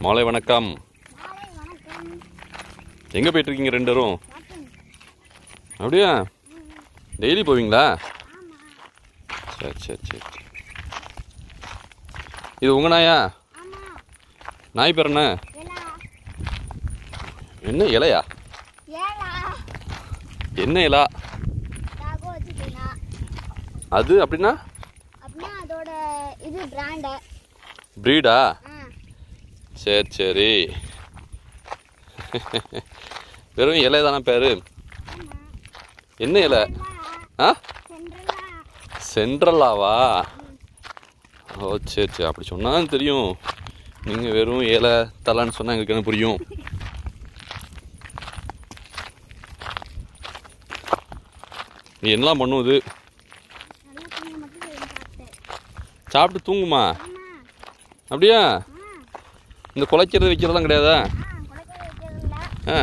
மாலை வணக்கம். எங்கே போயிட்டுருக்கீங்க ரெண்டு பேரும்? அப்படியா? டெய்லி போவீங்களா? சரி சரி சரி. இது உங்கள் நாயா? நாய் பேர் என்ன? என்ன இலையா? என்ன இலா அது? அப்படின்னா அதோட இது பிராண்ட் பிரீடா? சரி சரி. வெறும் இலை தானே பேர்? என்ன இலை? ஆ, சென்ட்ரலாவா? ஓ சரி சரி. அப்படி சொன்னால் தெரியும். நீங்கள் வெறும் இலை தலைன்னு சொன்னால் எங்களுக்கு என்ன புரியும்? நீ என்னலாம் பண்ணுவது? சாப்பிட்டு தூங்குமா? அப்படியா? இந்த குலைக்கிறது வைக்கிறதெல்லாம் கிடையாதா? ஆ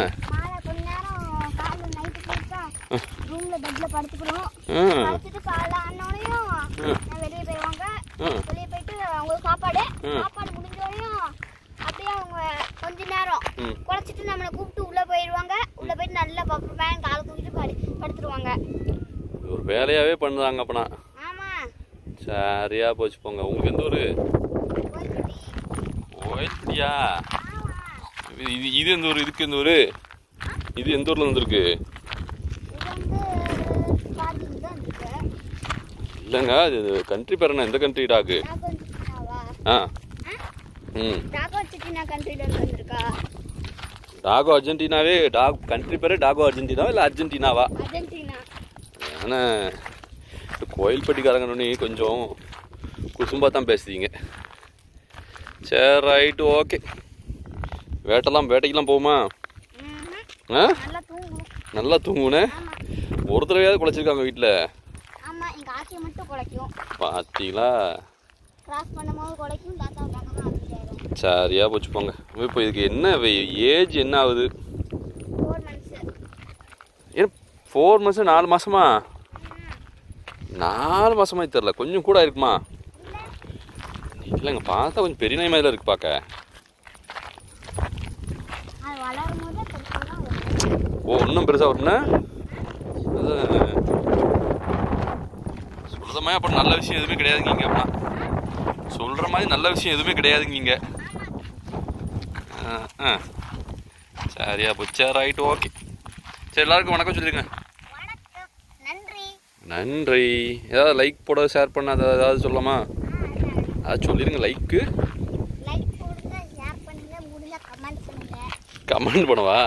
கொஞ்ச நேரம் குறைச்சிட்டு நம்மளை கூப்பிட்டு உள்ள போயிடுவாங்க. உள்ள போயிட்டு நல்லா பேன் காலை தூக்கிட்டு படுத்துருவாங்க. ஒரு வேலையாவே பண்ணுறாங்க அப்பனா. ஆமா, சரியா போச்சு போங்க. உங்களுக்கு எந்த ஊரு? கோயில்பட்டியா? இது எந்த ஊர்? இதுக்கு எந்த ஊர்? இது எந்த ஊர்ல வந்துருக்கு? இல்லைங்க, அது கண்ட்ரி பேர் என்ன? எந்த கண்ட்ரி டாகு? ஆ ம், டாகோ அர்ஜென்டினாவே. டாக் கண்ட்ரி பேர் டாகோ அர்ஜென்டினாவா இல்லை அர்ஜென்டினாவா? ஏன்னா கோயில்பட்டிக்காரங்க கொஞ்சம் குசும்பாக தான் பேசுறீங்க. சரி ரைட்டு, ஓகே. வேட்டைக்கெல்லாம் போகுமா? ஆ, நல்லா தூங்குனே. ஒரு தடவையாவது குலைச்சிருக்காங்க வீட்டில். பார்த்தீங்களா? சரியா போச்சு போங்க. இப்போ இதுக்கு என்ன ஏஜ் என்ன ஆகுது? ஏன் 4 months? 4 மாதமா? 4 மாதமா தெரில. கொஞ்சம் கூட இருக்குமா? இல்லைங்க, பார்த்தா கொஞ்சம் பெரிய நாய் மாதிரி இருக்கு பார்க்க. ஓ, இன்னும் பெருசாக வரும்னா சொல்கிற மாதிரி அப்புறம் நல்ல விஷயம் எதுவுமே கிடையாதுங்க இங்கே. அப்படின்னா சொல்கிற மாதிரி நல்ல விஷயம் எதுவுமே கிடையாதுங்க இங்கே. சரியா போச்சு. Right, okay. சரி, எல்லாருக்கும் வணக்கம் சொல்லிடுங்க. நன்றி. ஏதாவது லைக் போட, ஷேர் பண்ண, ஏதாவது சொல்லலாமா? அது சொல்லிடுங்க. லைக்கு கமெண்ட் பண்ணவா?